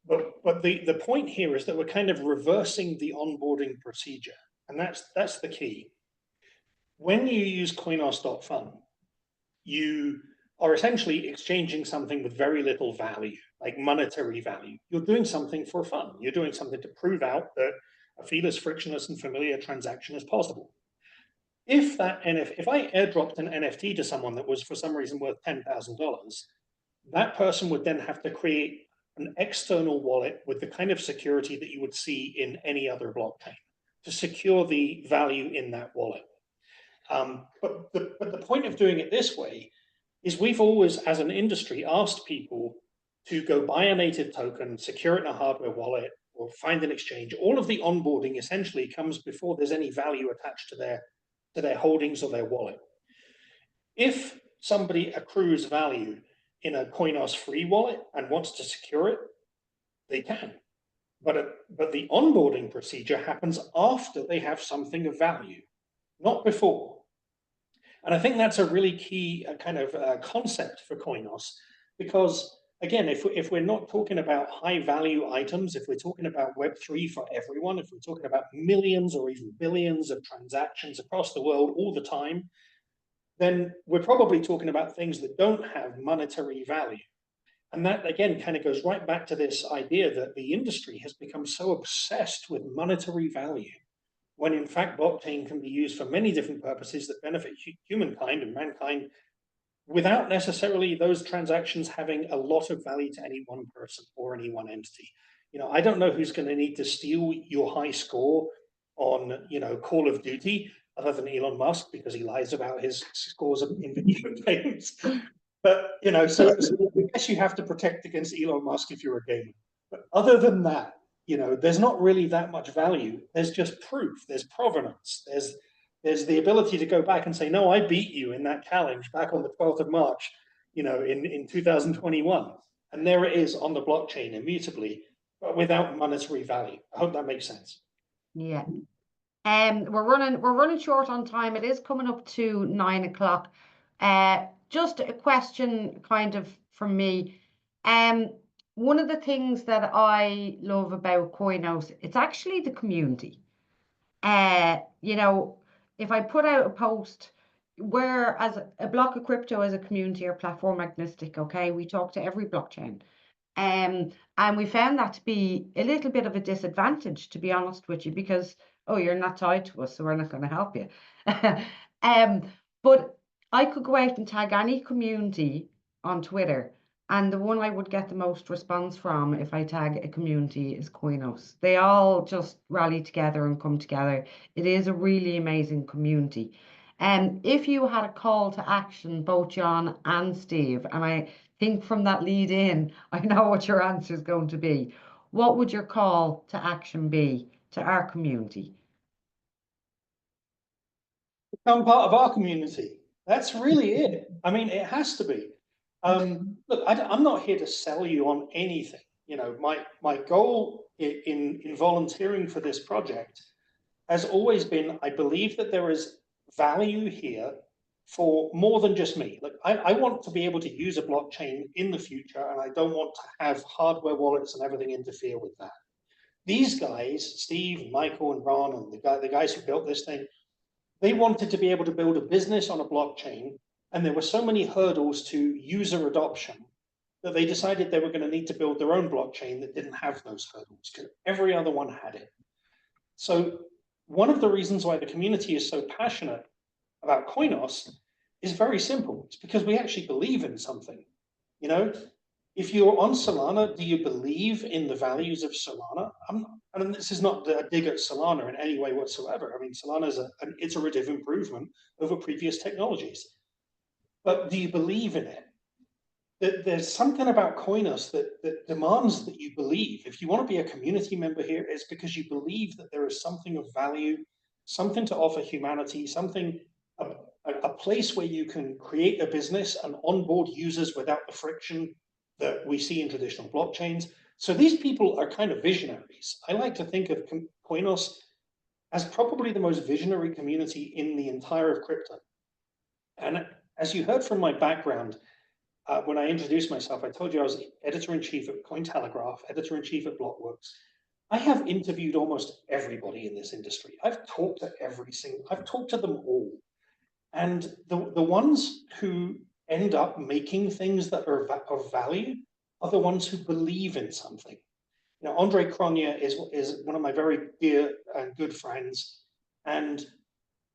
but the point here is that we're kind of reversing the onboarding procedure. And that's the key. When you use koinos.fun, you are essentially exchanging something with very little value, like monetary value. You're doing something for fun. You're doing something to prove out that a feeless, frictionless, and familiar transaction is possible. If I airdropped an NFT to someone that was for some reason worth $10,000, that person would then have to create an external wallet with the kind of security that you would see in any other blockchain to secure the value in that wallet. But the point of doing it this way is we've always, as an industry, asked people to go buy a native token, secure it in a hardware wallet, or find an exchange. All of the onboarding essentially comes before there's any value attached to their holdings or their wallet. If somebody accrues value in a Koinos free wallet and wants to secure it, they can. But the onboarding procedure happens after they have something of value, not before. And I think that's a really key kind of concept for Koinos, because again, if we're not talking about high value items, if we're talking about Web3 for everyone, if we're talking about millions or even billions of transactions across the world all the time, then we're probably talking about things that don't have monetary value. And that, again, kind of goes right back to this idea that the industry has become so obsessed with monetary value, when in fact blockchain can be used for many different purposes that benefit humankind and mankind without necessarily those transactions having a lot of value to any one person or any one entity. You know, I don't know who's going to need to steal your high score on, you know, Call of Duty, other than Elon Musk, because he lies about his scores in video games. But, you know, so I guess you have to protect against Elon Musk if you're a gamer. But other than that, you know, there's not really that much value. There's just proof. There's provenance. There's the ability to go back and say, no, I beat you in that challenge back on the 12th of March, you know, in 2021. And there it is on the blockchain immutably, but without monetary value. I hope that makes sense. Yeah. We're running short on time. It is coming up to 9 o'clock. Just a question kind of from me. One of the things that I love about Koinos, it's actually the community. You know, if I put out a post where as a block of crypto as a community or platform agnostic, okay, we talk to every blockchain. And we found that to be a little bit of a disadvantage, to be honest with you, because, oh, you're not tied to us, so we're not going to help you. But I could go out and tag any community on Twitter, and the one I would get the most response from if I tag a community is Koinos. They all just rally together and come together. It is a really amazing community. And if you had a call to action, both Jon and Steve, and I think from that lead in, I know what your answer is going to be. What would your call to action be to our community? Become part of our community. That's really it. I mean, it has to be. Look, I'm not here to sell you on anything. You know, my goal in volunteering for this project has always been, I believe that there is value here for more than just me. Like, I want to be able to use a blockchain in the future, and I don't want to have hardware wallets and everything interfere with that. These guys, Steve, Michael, and Ron, and the guys who built this thing, they wanted to be able to build a business on a blockchain, and there were so many hurdles to user adoption that they decided they were going to need to build their own blockchain that didn't have those hurdles, because every other one had it. So one of the reasons why the community is so passionate about Koinos is very simple. It's because we actually believe in something. You know, if you're on Solana, do you believe in the values of Solana? I mean, this is not a dig at Solana in any way whatsoever. I mean, Solana is an iterative improvement over previous technologies. But do you believe in it? There's something about Koinos that demands that you believe. If you want to be a community member here, it's because you believe that there is something of value, something to offer humanity, something, a place where you can create a business and onboard users without the friction that we see in traditional blockchains. So these people are kind of visionaries. I like to think of Koinos as probably the most visionary community in the entire of crypto. And as you heard from my background, when I introduced myself, I told you I was editor-in-chief at Cointelegraph, editor-in-chief at Blockworks. I have interviewed almost everybody in this industry. I've talked to I've talked to them all. And the ones who end up making things that are of value are the ones who believe in something. You know, Andre Cronje is one of my very dear and good friends. And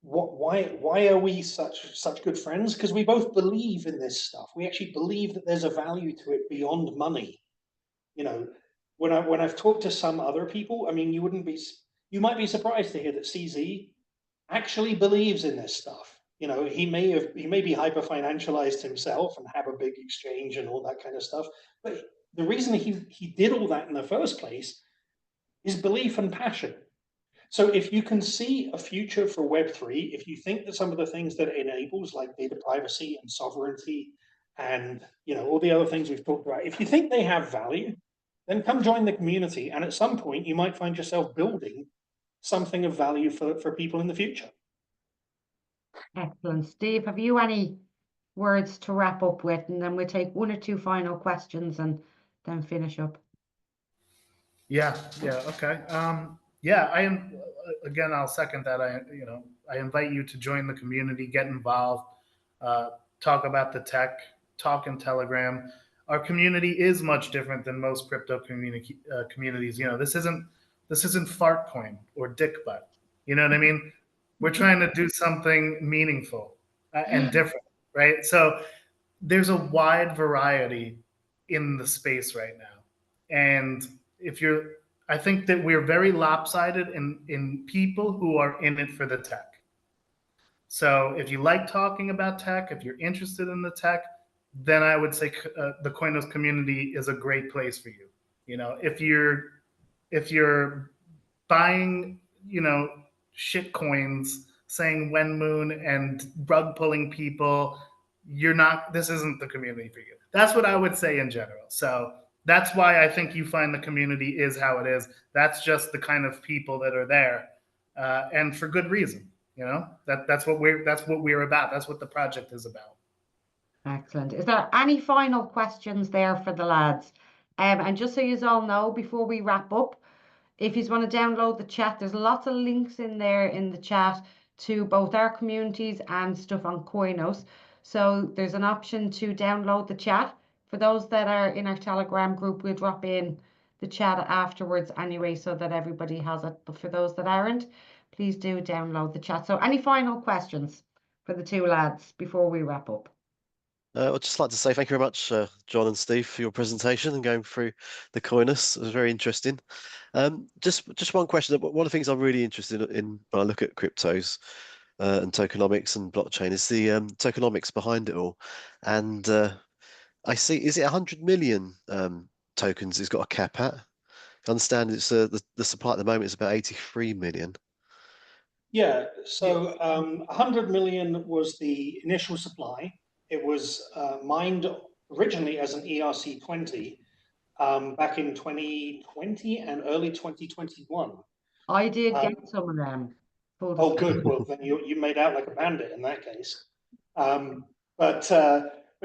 why are we such good friends? Because we both believe in this stuff. We actually believe that there's a value to it beyond money. You know, when I've talked to some other people, I mean, you might be surprised to hear that CZ actually believes in this stuff. You know, he may be hyper financialized himself and have a big exchange and all that kind of stuff. But the reason he did all that in the first place is belief and passion. So if you can see a future for Web3, if you think that some of the things that it enables, like data privacy and sovereignty, and all the other things we've talked about, if you think they have value, then come join the community. And at some point, you might find yourself building something of value for people in the future. Excellent. Steve, have you any words to wrap up with? And then we'll take one or two final questions and then finish up. Yeah, okay. I am, again, I'll second that. I invite you to join the community, get involved, talk about the tech, talk in Telegram. Our community is much different than most crypto communities. This isn't Fartcoin or Dickbutt. You know what I mean? We're trying to do something meaningful and different, right? So there's a wide variety in the space right now. And I think that we're very lopsided in people who are in it for the tech. So if you like talking about tech, if you're interested in the tech, then I would say the Koinos community is a great place for you. If you're buying, shit coins, saying when moon and rug pulling people, this isn't the community for you. That's what I would say in general. So that's why I think you find the community is how it is. That's just the kind of people that are there, and for good reason. That's what we're about. That's what the project is about. Excellent. Is there any final questions there for the lads? And just so you all know, before we wrap up, if you want to download the chat, there's lots of links in there in the chat to both our communities and stuff on Koinos. So there's an option to download the chat. For those that are in our Telegram group, we'll drop in the chat afterwards anyway, so that everybody has it. But for those that aren't, please do download the chat. So any final questions for the two lads before we wrap up? I'd just like to say thank you very much, John and Steve, for your presentation and going through the Coinos. It was very interesting. Just one question. One of the things I'm really interested in when I look at cryptos and tokenomics and blockchain is the tokenomics behind it all. And I see, is it 100 million tokens it's got a cap at? I understand it's the supply at the moment is about 83 million. Yeah, so 100 million was the initial supply. It was mined originally as an ERC20 back in 2020 and early 2021. I did get some of them. Oh, good. Well, then you made out like a bandit in that case. But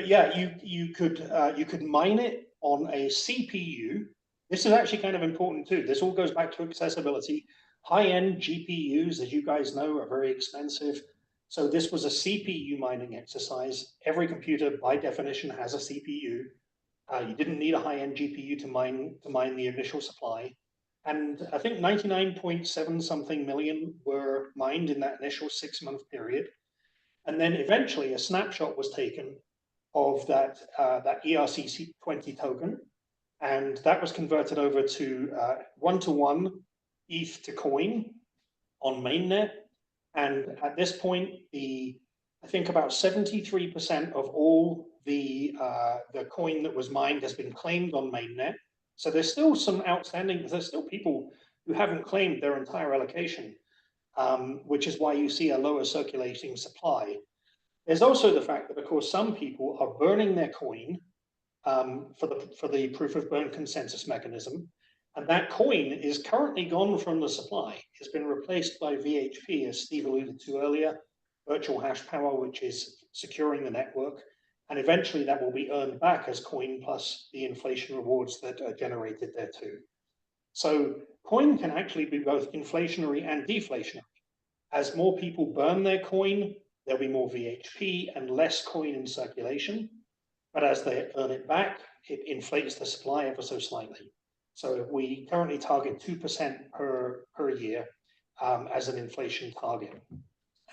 yeah, you could mine it on a CPU. This is actually kind of important too. This all goes back to accessibility. High-end GPUs, as you guys know, are very expensive. So this was a CPU mining exercise. Every computer, by definition, has a CPU. You didn't need a high-end GPU to mine the initial supply. And I think 99.7 something million were mined in that initial 6-month period. And then eventually a snapshot was taken of that ERC20 token. And that was converted over to 1-to-1 ETH to coin on mainnet. And at this point, I think about 73% of all the coin that was mined has been claimed on mainnet. So there's still some outstanding, there's still people who haven't claimed their entire allocation, which is why you see a lower circulating supply. There's also the fact that, of course, some people are burning their coin for the proof of burn consensus mechanism. And that coin is currently gone from the supply. It's been replaced by VHP, as Steve alluded to earlier, virtual hash power, which is securing the network. And eventually that will be earned back as coin plus the inflation rewards that are generated there too. So coin can actually be both inflationary and deflationary. As more people burn their coin, there'll be more VHP and less coin in circulation. But as they earn it back, it inflates the supply ever so slightly. So we currently target 2% per year as an inflation target.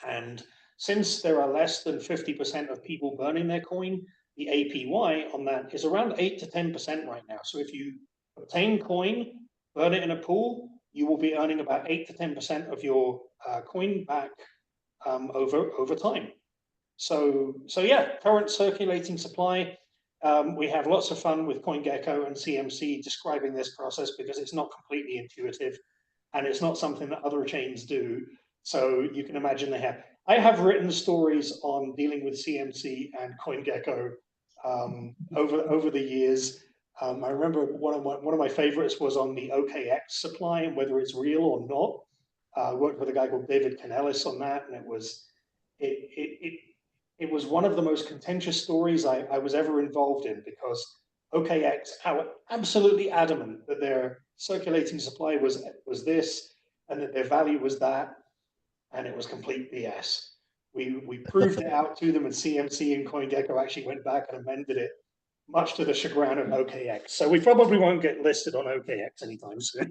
And since there are less than 50% of people burning their coin, the APY on that is around 8 to 10% right now. So if you obtain coin, burn it in a pool, you will be earning about 8 to 10% of your coin back over time. So yeah, current circulating supply. We have lots of fun with CoinGecko and CMC describing this process because it's not completely intuitive and it's not something that other chains do. So you can imagine they have. I have written stories on dealing with CMC and CoinGecko over the years. I remember one of my favorites was on the OKX supply and whether it's real or not. I worked with a guy called David Canellis on that, and it was one of the most contentious stories I was ever involved in because OKX are absolutely adamant that their circulating supply was this and that their value was that, and it was complete BS. We proved it out to them, and CMC and CoinGecko actually went back and amended it, much to the chagrin of OKX. So we probably won't get listed on OKX anytime soon.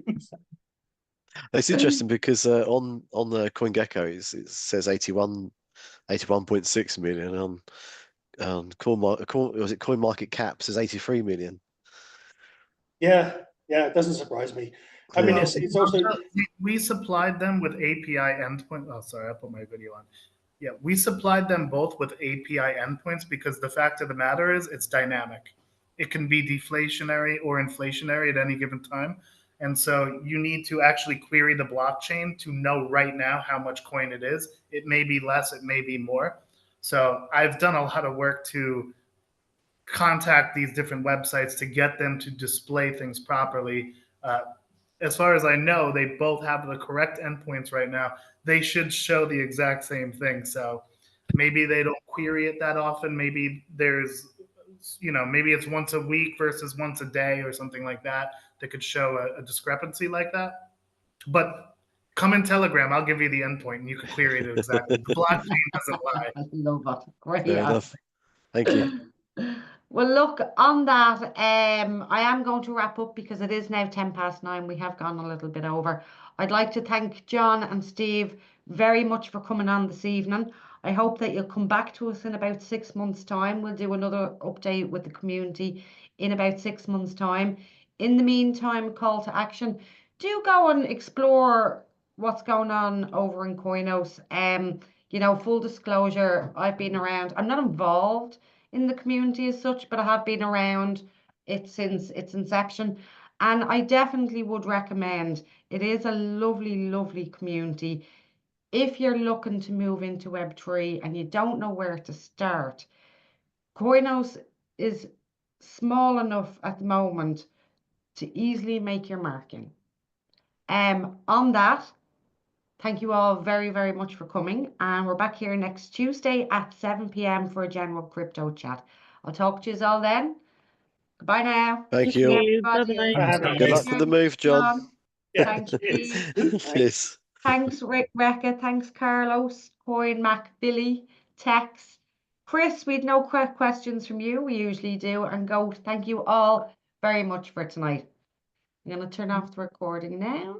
It's interesting because on the CoinGecko it says 81.6 million on Coin Market Cap says 83 million. Yeah, it doesn't surprise me. I mean, it's also we supplied them with API endpoint. Oh, sorry, I put my video on. Yeah, we supplied them both with API endpoints because the fact of the matter is it's dynamic. It can be deflationary or inflationary at any given time. And so you need to actually query the blockchain to know right now how much coin it is. It may be less, it may be more. So I've done a lot of work to contact these different websites to get them to display things properly. As far as I know, they both have the correct endpoints right now. They should show the exact same thing. So maybe they don't query it that often. Maybe there's, maybe it's once a week versus once a day or something like that could show a discrepancy like that. But come in Telegram, I'll give you the endpoint and you can query it exactly. The blockchain doesn't lie. I love it. Great. Fair enough. Thank you. Well, look, on that, I am going to wrap up because it is now 9:10. We have gone a little bit over. I'd like to thank Jon and Steve very much for coming on this evening. I hope that you'll come back to us in about 6 months' time. We'll do another update with the community in about 6 months' time. In the meantime, call to action. Do go and explore what's going on over in Koinos. Full disclosure, I've been around. I'm not involved in the community as such, but I have been around it since its inception. And I definitely would recommend. It is a lovely, lovely community. If you're looking to move into Web3 and you don't know where to start, Koinos is small enough at the moment to easily make your marking. On that, thank you all very, very much for coming. And we're back here next Tuesday at 7 p.m. for a general crypto chat. I'll talk to you all then. Goodbye now. Thank you. Bye-bye. Good luck with the move, Jon. Thanks, Steve. Yes. Thanks, Rekka. Thanks, Carlos, Coin, Mac, Billy, Tex. Chris, we had no questions from you. We usually do. And Goat, thank you all very much for tonight. I'm going to turn off the recording now.